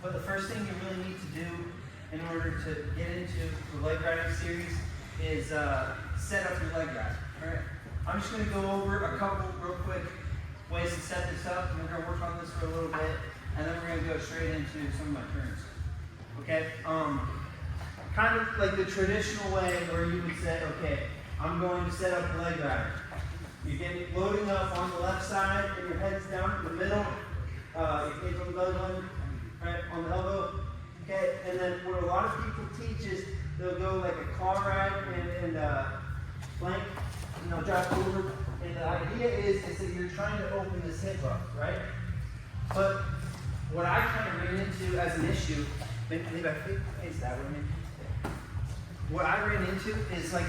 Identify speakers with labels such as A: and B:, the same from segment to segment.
A: But the first thing you really need to do in order to get into the leg riding series is set up your leg ride. All right. I'm just going to go over a couple real quick ways to set this up, and we're going to work on this for a little bit, and then we're going to go straight into some of my turns. Okay. Kind of like the traditional way where you would say, okay, I'm going to set up the leg ride. You get loading up on the left side, and your head's down in the middle. Your hands on the belly button, right, on the elbow. Okay, and then what a lot of people teach is they'll go like a claw ride and flank, and they'll drop over. And the idea is that you're trying to open this hip up, right? But what I kind of ran into as an issue, maybe I face that way. What I ran into is like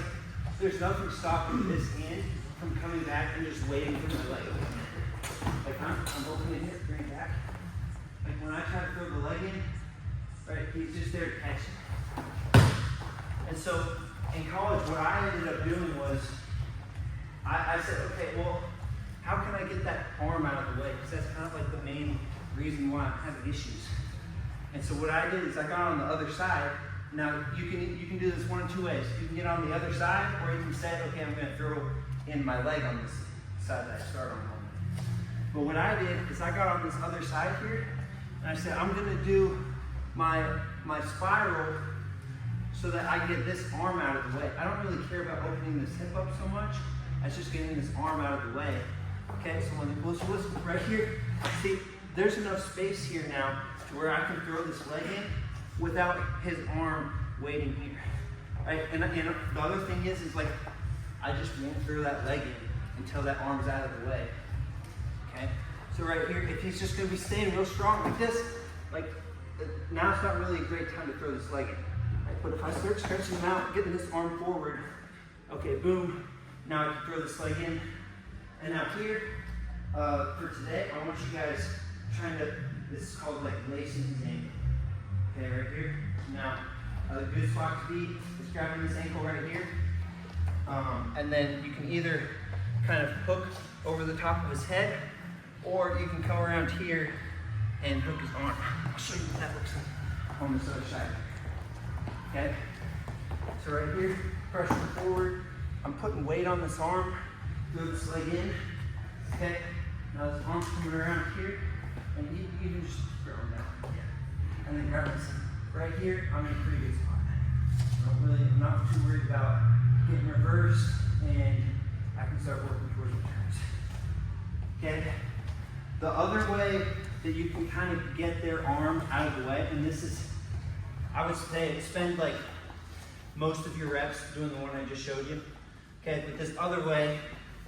A: there's nothing stopping this hand from coming back and just waiting for my leg. Like I'm opening here, bring it back. Like when I try to throw the leg in, right, he's just there to catch it. And so in college, what I ended up doing was I said, okay, well, how can I get that arm out of the way? Because that's kind of like the main reason why I'm having issues. And so what I did is I got on the other side. Now you can do this one of two ways. You can get on the other side, or you can say, okay, I'm going to throw in my leg on this side that I start on. But what I did is I got on this other side here, and I said I'm going to do my spiral so that I get this arm out of the way. I don't really care about opening this hip up so much. It's just getting this arm out of the way. Okay, so when it goes right here, see, there's enough space here now to where I can throw this leg in without his arm waiting here. Right? And the other thing is like I just won't throw that leg in until that arm's out of the way. Okay? So right here, if he's just going to be staying real strong like this, like now it's not really a great time to throw this leg in. Right? But if I start stretching him out, getting this arm forward, okay, boom, now I can throw this leg in. And now here, for today, I want you guys trying to, this is called like lacing his ankle. Okay, right here. Now, a good spot to be is grabbing this ankle right here. And then you can either kind of hook over the top of his head, or you can come around here and hook his arm. I'll show you what that looks like on this other side. Okay? So right here, pressure forward. I'm putting weight on this arm, throw this leg in. Okay? Now this arm's coming around here, and you can just throw him down. Yeah. And then grab this right here. I'm in a pretty good spot. I'm not too worried about getting reversed, and I can start working towards the turns. Okay? The other way that you can kind of get their arm out of the way, and this is, I would say, spend like most of your reps doing the one I just showed you. Okay, but this other way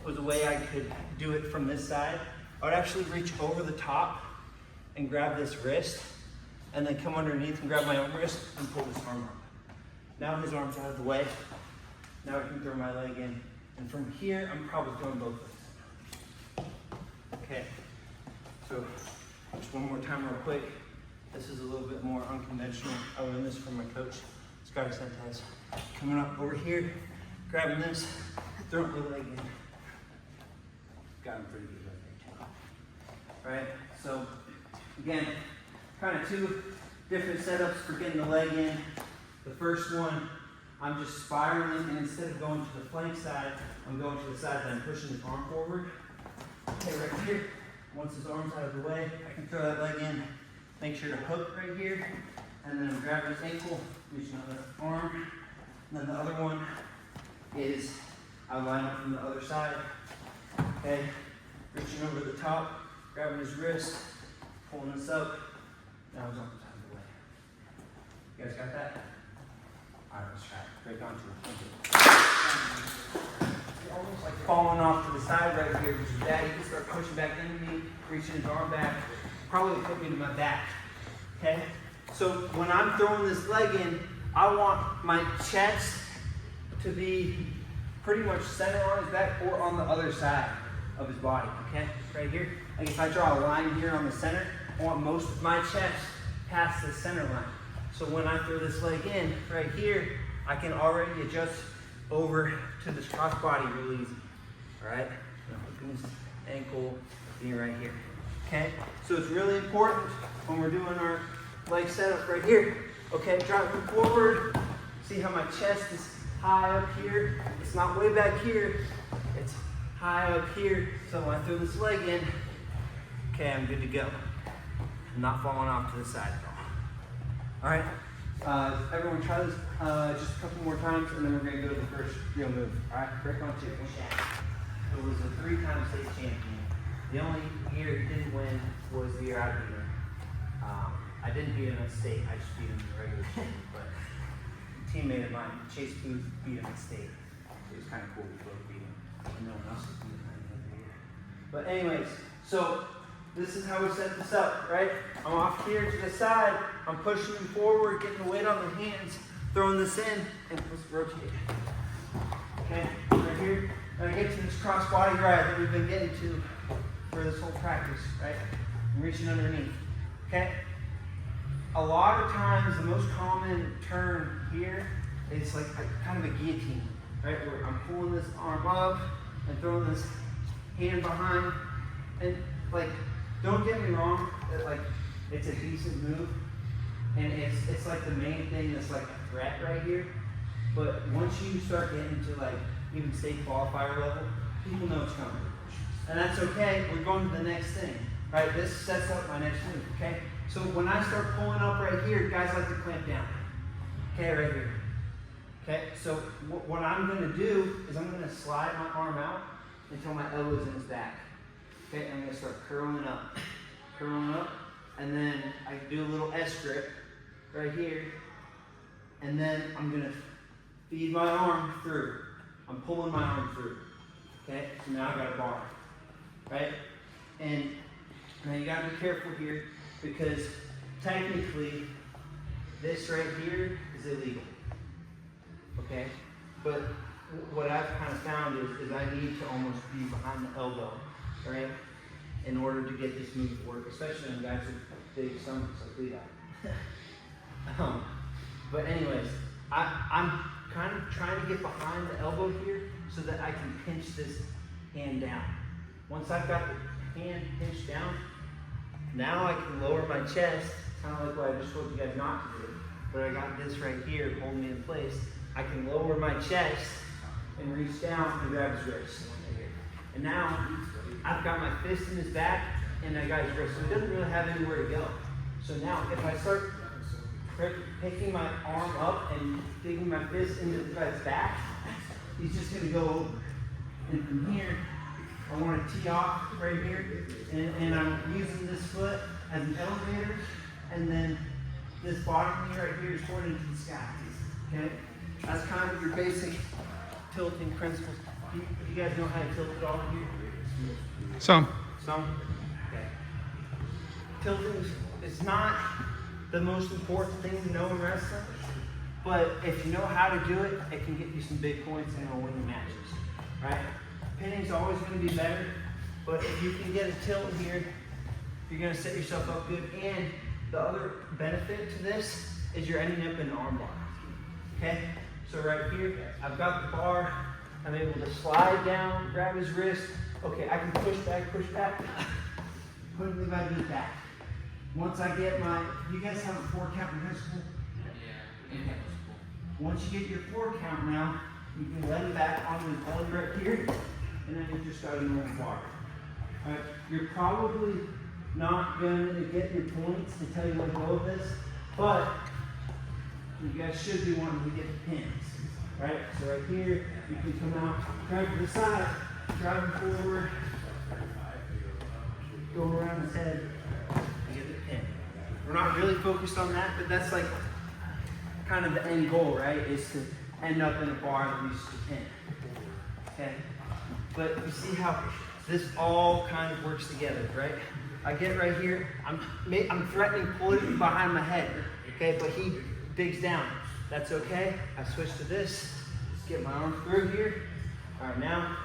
A: was a way I could do it from this side. I would actually reach over the top and grab this wrist, and then come underneath and grab my own wrist and pull this arm up. Now his arm's out of the way. Now I can throw my leg in. And from here, I'm probably throwing both legs. Okay, so just one more time real quick. This is a little bit more unconventional. I learned this from my coach, Scotty Santez. Coming up over here, grabbing this, throwing my leg in. Got him pretty good right there too. All right, so again, kind of two different setups for getting the leg in. The first one, I'm just spiraling, and instead of going to the flank side, I'm going to the side that I'm pushing his arm forward. Okay, right here, once his arm's out of the way, I can throw that leg in, make sure to hook right here, and then I'm grabbing his ankle, reaching another arm. And then the other one is I line up from the other side. Okay, reaching over the top, grabbing his wrist, pulling this up. Now his arm's out of the way. You guys got that? All right, let's try it. Break onto it. You're almost like falling off to the side right here, which is bad. He can start pushing back into me, reaching his arm back, probably put me to my back. Okay? So when I'm throwing this leg in, I want my chest to be pretty much center on his back or on the other side of his body. Okay? Right here. Like if I draw a line here on the center, I want most of my chest past the center line. So when I throw this leg in right here, I can already adjust over to this cross body real easy. All right? Hooking this ankle being right here. Okay? So it's really important when we're doing our leg setup right here. Okay, driving forward. See how my chest is high up here? It's not way back here. It's high up here. So when I throw this leg in, okay, I'm good to go. I'm not falling off to the side at all. All right, everyone try this just a couple more times, and then we're gonna go to the first real move. All right, break on 2. It was a 3-time state champion. The only year he didn't win was the year I beat him. I didn't beat him at state, I just beat him in the regular season, but a teammate of mine, Chase Booth, beat him at state. It was kind of cool, we both beat him, and no one else was beating him every year. But anyways, so this is how we set this up, right? I'm off here to the side, I'm pushing him forward, getting the weight on the hands, throwing this in, and let's rotate. Okay, right here, and I get to this cross body ride that we've been getting to for this whole practice, right? I'm reaching underneath, okay? A lot of times, the most common turn here is like kind of a guillotine, right? Where I'm pulling this arm up and throwing this hand behind. And like, don't get me wrong, that like it's a decent move, and it's like the main thing that's like a threat right here. But once you start getting to like even state qualifier level, people know it's coming, and that's okay. We're going to the next thing, right? This sets up my next move, okay? So when I start pulling up right here, guys like to clamp down. Okay, right here. Okay, so what I'm gonna do is I'm gonna slide my arm out until my elbow's in his back. Okay, I'm gonna start curling up, and then I do a little S grip right here, and then I'm gonna feed my arm through. I'm pulling my arm through. Okay, so now I got a bar, right? And now you gotta be careful here, because technically this right here is illegal, okay? But what I've kind of found is I need to almost be behind the elbow, right? In order to get this move to work, especially on guys with big stomachs like we got. But anyways, I'm kind of trying to get behind the elbow here so that I can pinch this hand down. Once I've got the hand pinched down, now I can lower my chest, kind of like what I just told you guys not to do. But I got this right here holding me in place. I can lower my chest and reach down and grab his wrist. Right here. And now I've got my fist in his back and I got his wrist. So he doesn't really have anywhere to go. So now if I start picking my arm up and digging my fist into the guy's back, he's just going to go over. And from here, I want to tee off right here, and I'm using this foot as an elevator, and then this bottom knee right here is pointing to the sky. Okay? That's kind of your basic tilting principles. Do you guys know how to tilt it all here?
B: Some.
A: Okay. Tilting is not the most important thing to know in wrestling, but if you know how to do it, it can get you some big points and it'll win you matches, right? Pinning's always going to be better, but if you can get a tilt here, you're going to set yourself up good. And the other benefit to this is you're ending up in an arm bar. Okay? So right here, I've got the bar. I'm able to slide down, grab his wrist. Okay, I can push back, put him by his back. Once I get my, you guys have a 4 count in high school? Yeah. Okay. Once you get your 4 count now, you can let him back on his belly right here, and then you just got a normal bar. All right, you're probably not going to get your points until you let go of this, but you guys should be wanting to get the pins. Right? So right here, you can come out, drive to the side, driving forward, go around his head, and get the pin. We're not really focused on that, but that's like kind of the end goal, right? Is to end up in a bar that reaches the pin. Okay? But you see how this all kind of works together, right? I get right here, I'm threatening pulling behind my head, okay? But he digs down. That's okay. I switch to this, get my arm through here. All right, now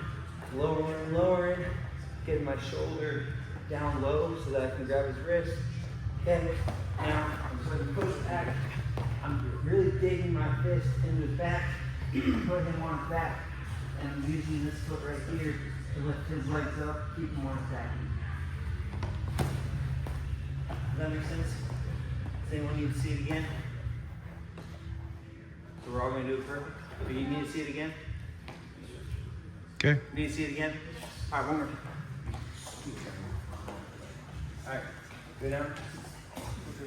A: lowering, getting my shoulder down low so that I can grab his wrist. Okay, now I'm going to push back. I'm really digging my fist into his back, putting him on his back, and I'm using this foot right here to lift his legs up, keep him on his back. Does that make sense? Does anyone need to see it again? So we're all going to do it perfect. Do you need to see it again?
B: Okay.
A: Need to see it again? All right, one more. All right, go down.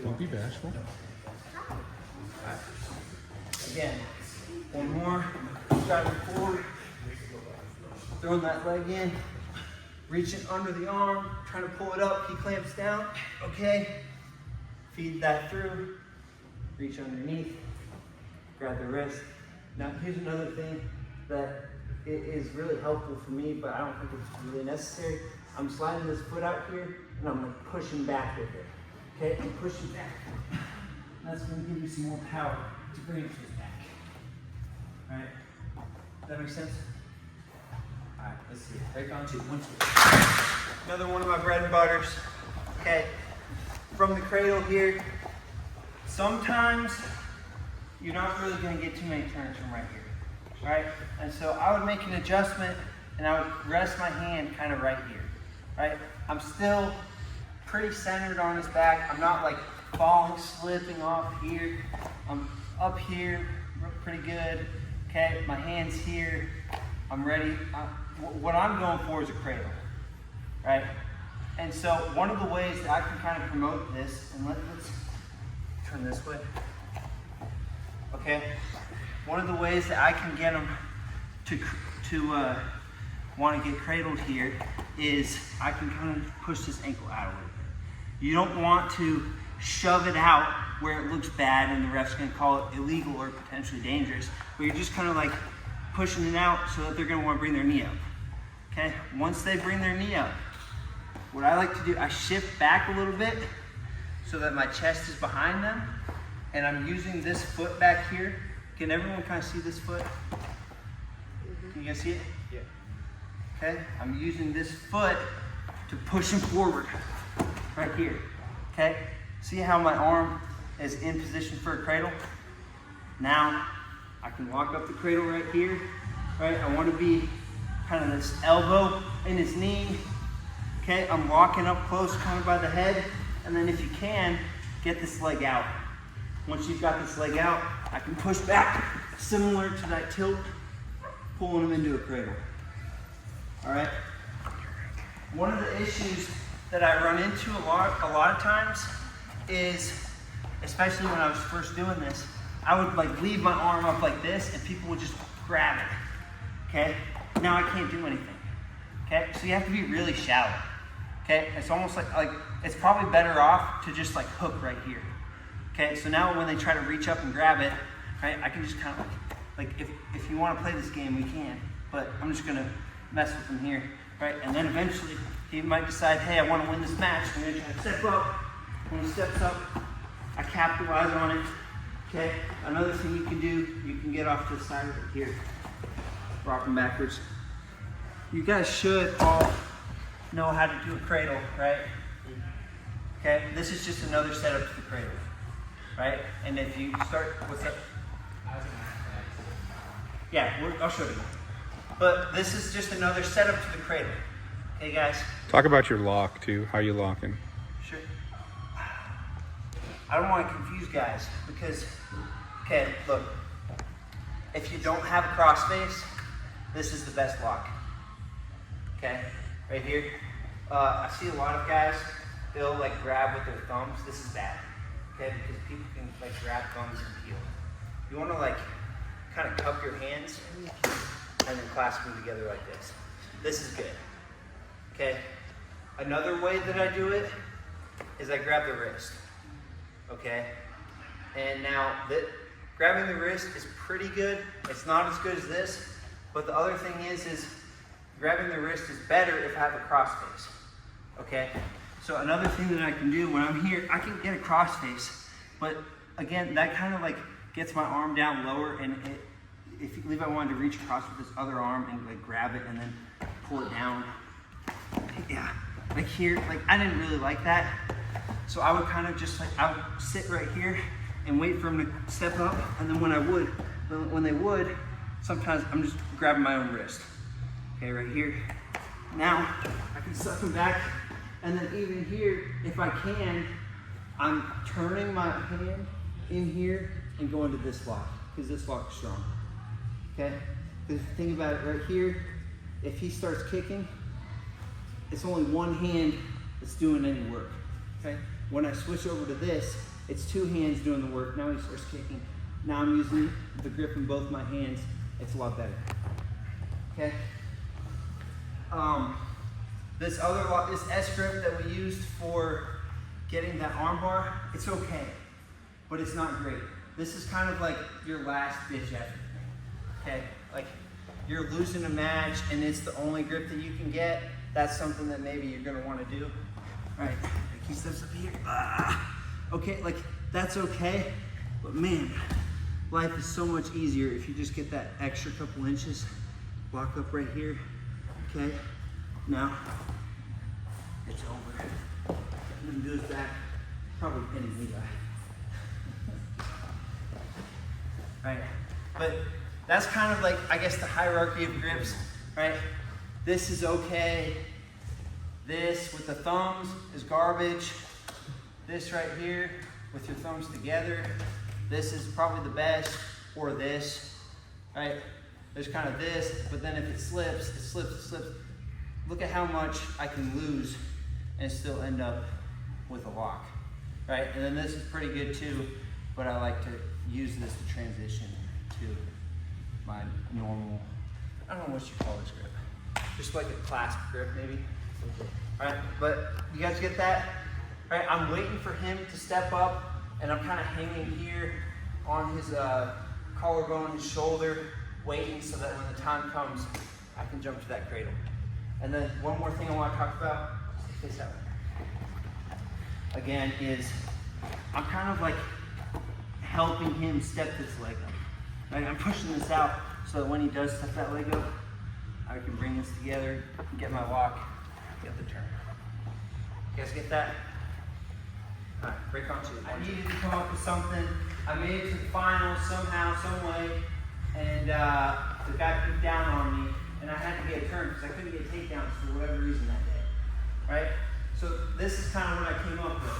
B: Don't be bashful.
A: All right. Again, one more. Driving forward. Throwing that leg in. Reaching under the arm. Trying to pull it up. He clamps down. Okay. Feed that through. Reach underneath. Grab the wrist. Now here's another thing that is really helpful for me, but I don't think it's really necessary. I'm sliding this foot out here and I'm like pushing back with it. Okay, I'm pushing back. That's gonna give you some more power to bring it to his back. All right, that makes sense? All right, let's see. Break on 2, 1, 2. Another one of my bread and butters. Okay, from the cradle here, sometimes you're not really going to get too many turns from right here, right? And so I would make an adjustment and I would rest my hand kind of right here, right? I'm still pretty centered on his back. I'm not like falling, slipping off here. I'm up here, pretty good. Okay, my hand's here. I'm ready. What I'm going for is a cradle, right? And so one of the ways that I can kind of promote this, and let's turn this way. Okay, one of the ways that I can get them to want to get cradled here is I can kind of push this ankle out a little bit. You don't want to shove it out where it looks bad and the ref's going to call it illegal or potentially dangerous, but you're just kind of like pushing it out so that they're going to want to bring their knee up. Okay, once they bring their knee up, what I like to do, I shift back a little bit so that my chest is behind them. And I'm using this foot back here. Can everyone kind of see this foot? Can you guys see it? Yeah. Okay, I'm using this foot to push him forward, right here. Okay, see how my arm is in position for a cradle? Now, I can walk up the cradle right here, right? I want to be kind of this elbow in his knee. Okay, I'm walking up close kind of by the head. And then if you can, get this leg out. Once you've got this leg out, I can push back, similar to that tilt, pulling them into a cradle. All right? One of the issues that I run into a lot of times is, especially when I was first doing this, I would like leave my arm up like this and people would just grab it. Okay? Now I can't do anything. Okay? So you have to be really shallow. Okay? It's almost like it's probably better off to just like hook right here. Okay, so now when they try to reach up and grab it, right, I can just kind of like if you want to play this game, we can, but I'm just gonna mess with them here, right? And then eventually he might decide, hey, I want to win this match. I'm gonna try to step up. When he steps up, I capitalize on it. Okay, another thing you can do, you can get off to the side right here, rock them backwards. You guys should all know how to do a cradle, right? Okay, this is just another setup to the cradle. Right? And if you start, what's up? Yeah, I'll show you. But this is just another setup to the cradle. Okay, guys?
B: Talk about your lock, too. How you locking?
A: Sure. I don't want to confuse guys because, okay, look. If you don't have a crossface, this is the best lock. Okay? Right here. I see a lot of guys, they'll like grab with their thumbs. This is bad. Okay, because people can like grab thumbs and peel. You want to like kind of cup your hands and then clasp them together like this. This is good. Okay. Another way that I do it is I grab the wrist. Okay. And now grabbing the wrist is pretty good. It's not as good as this, but the other thing is grabbing the wrist is better if I have a crossface. Okay. So another thing that I can do when I'm here, I can get a crossface, but again, that kind of like gets my arm down lower, and if I wanted to reach across with this other arm and like grab it and then pull it down, yeah, like here, like I didn't really like that, so I would kind of just like, I would sit right here and wait for them to step up, and then when they would, sometimes I'm just grabbing my own wrist. Okay, right here. Now I can suck them back. And then even here, if I can, I'm turning my hand in here and going to this lock, because this lock is strong. Okay? The thing about it right here, if he starts kicking, it's only one hand that's doing any work. Okay? When I switch over to this, it's two hands doing the work. Now he starts kicking. Now I'm using the grip in both my hands. It's a lot better. Okay? This other lock, this S grip that we used for getting that arm bar, it's okay, but it's not great. This is kind of like your last ditch effort. Okay? Like you're losing a match and it's the only grip that you can get. That's something that maybe you're gonna want to do. All right, he steps up here. Okay, like that's okay, but man, life is so much easier if you just get that extra couple inches. Lock up right here. Okay, now it's over. And then goes back, probably pinning me back. Right, but that's kind of like, I guess, the hierarchy of grips, right? This is okay. This with the thumbs is garbage. This right here with your thumbs together, this is probably the best, or this, right? There's kind of this, but then if it slips, it slips, it slips. Look at how much I can lose and still end up with a lock, right? And then this is pretty good too, but I like to use this to transition to my normal, I don't know what you call this grip. Just like a clasp grip maybe. All right, but you guys get that? All right, I'm waiting for him to step up and I'm kind of hanging here on his collarbone, his shoulder, waiting so that when the time comes, I can jump to that cradle. And then one more thing I want to talk about, face out. Again, is I'm kind of like helping him step this leg up. Right? I'm pushing this out so that when he does step that leg up, I can bring this together, get my lock, get the turn. You guys get that? All right, break on two. I needed to come up with something. I made it to the final somehow, some way, and the guy beat down on me, and I had to get a turn because I couldn't get takedowns for whatever reason that day, right? So this is kind of what I came up with,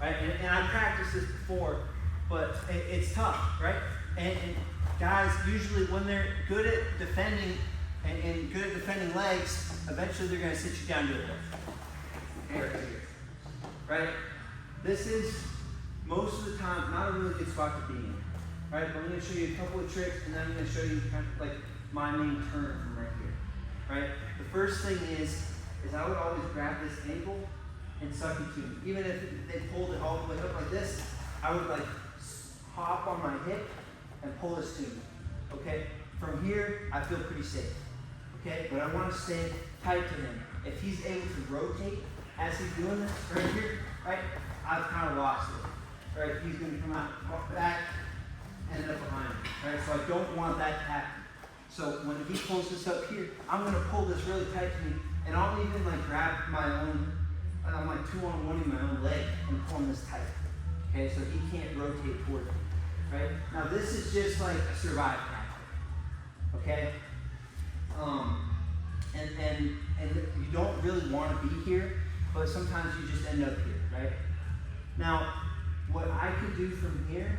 A: right? And I practiced this before, but it's tough, right? And guys, usually when they're good at defending and good at defending legs, eventually they're going to sit you down to it. Okay, right here, right? This is, most of the time, not a really good spot to be in, right? But I'm going to show you a couple of tricks, and then I'm going to show you kind of like my main turn from right here, right? The first thing is I would always grab this ankle and suck it to me. Even if they pulled it all the way up like this, I would like hop on my hip and pull this to me, okay? From here, I feel pretty safe, okay? But I want to stay tight to him. If he's able to rotate as he's doing this right here, right, I've kind of lost it, right? He's going to come out, walk back, end up behind me, right? So I don't want that to happen. So when he pulls this up here, I'm going to pull this really tight to me, and I'll even like grab my own, I'm like 2-on-1-ing my own leg and pulling this tight, okay? So he can't rotate toward me. Right? Now this is just like a survive tactic, okay? And you don't really want to be here, but sometimes you just end up here, right? Now, what I could do from here,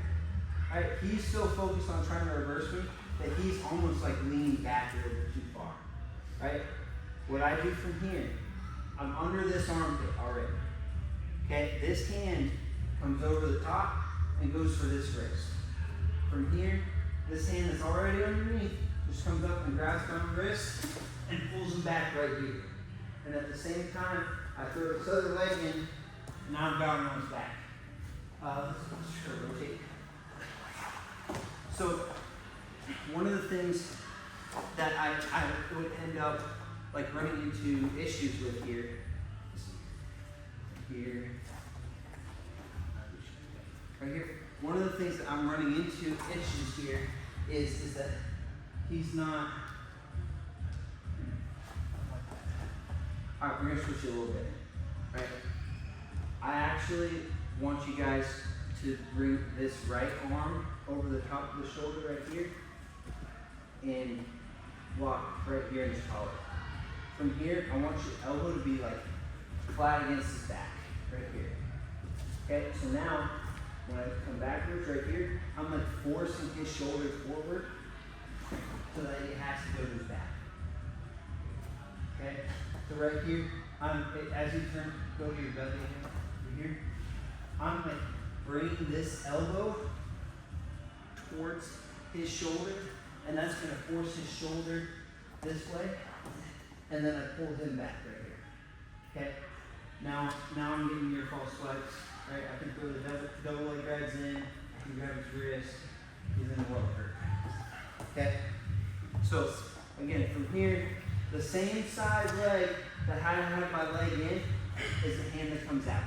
A: right? He's so focused on trying to reverse me that he's almost like leaning back a little bit too far, right? What I do from here, I'm under this armpit already, okay? This hand comes over the top and goes for this wrist. From here, this hand that's already underneath just comes up and grabs my wrist and pulls him back right here. And at the same time, I throw this other leg in, and now I'm down on his back. Let's try to rotate. So, one of the things that I would end up like running into issues with here, right here. One of the things that I'm running into issues here is that he's not. All right, we're gonna switch it a little bit, right? I actually want you guys to bring this right arm over the top of the shoulder right here and lock right here in his collar. From here, I want your elbow to be like flat against his back, right here. Okay, so now, when I come backwards right here, I'm like forcing his shoulder forward so that he has to go to his back. Okay, so right here, as you turn, go to your belly right here, I'm like bringing this elbow towards his shoulder, and that's going to force his shoulder this way, and then I pull him back right here. Okay, now I'm getting your false flex. Right, I can throw the double leg drags in, I can grab his wrist, he's in the lower hurt. Okay, so again, from here, the same side leg that I have my leg in is the hand that comes out.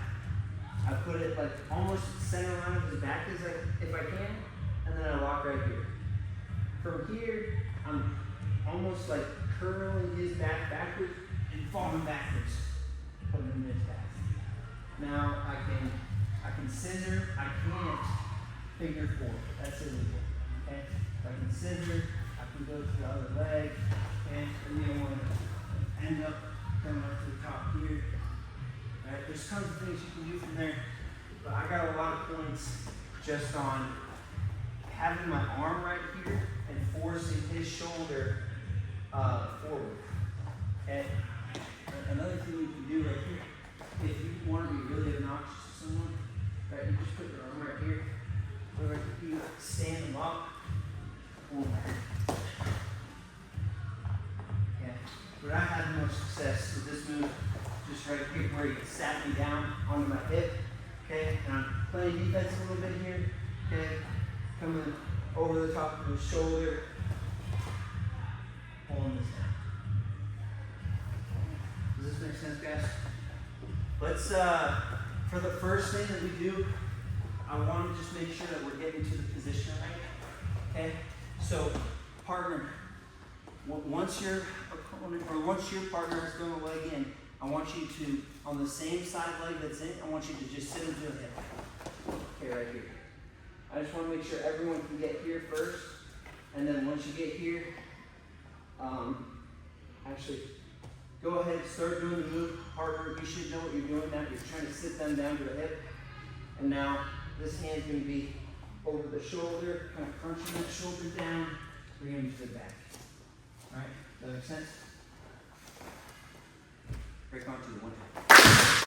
A: I put it like almost center line of his back as if I can, and then I lock right here. From here, I'm almost like curling his back backwards and falling backwards, putting him in his back. Now I can scissor, I can't figure four, that's illegal. Okay? I can scissor, I can go to the other leg, and you don't want to end up coming up to the top here. Alright, there's tons of things you can do from there, but I got a lot of points just on having my arm right here and forcing his shoulder forward. Okay? Another thing you can do right here, if you want to be really obnoxious to someone, right, you just put your arm right here, or you stand them up, pull them back. Okay? But I had the most success with this move, just right here where he sat me down onto my hip. Okay, and I'm playing defense a little bit here. Okay, coming over the top of his shoulder, pulling this down. Does this make sense, guys? Let's, for the first thing that we do, I want to just make sure that we're getting to the position right. Okay, so partner, once your opponent, or once your partner has thrown a leg in, I want you to, on the same side leg that's in, I want you to just sit into a hip. Okay, right here. I just want to make sure everyone can get here first, and then once you get here, actually, go ahead, start doing the move. Partner, you should know what you're doing now. You're trying to sit them down to a hip, and now this hand's going to be over the shoulder, kind of crunching that shoulder down, bring him to the back. All right, does that make sense? Break onto the one.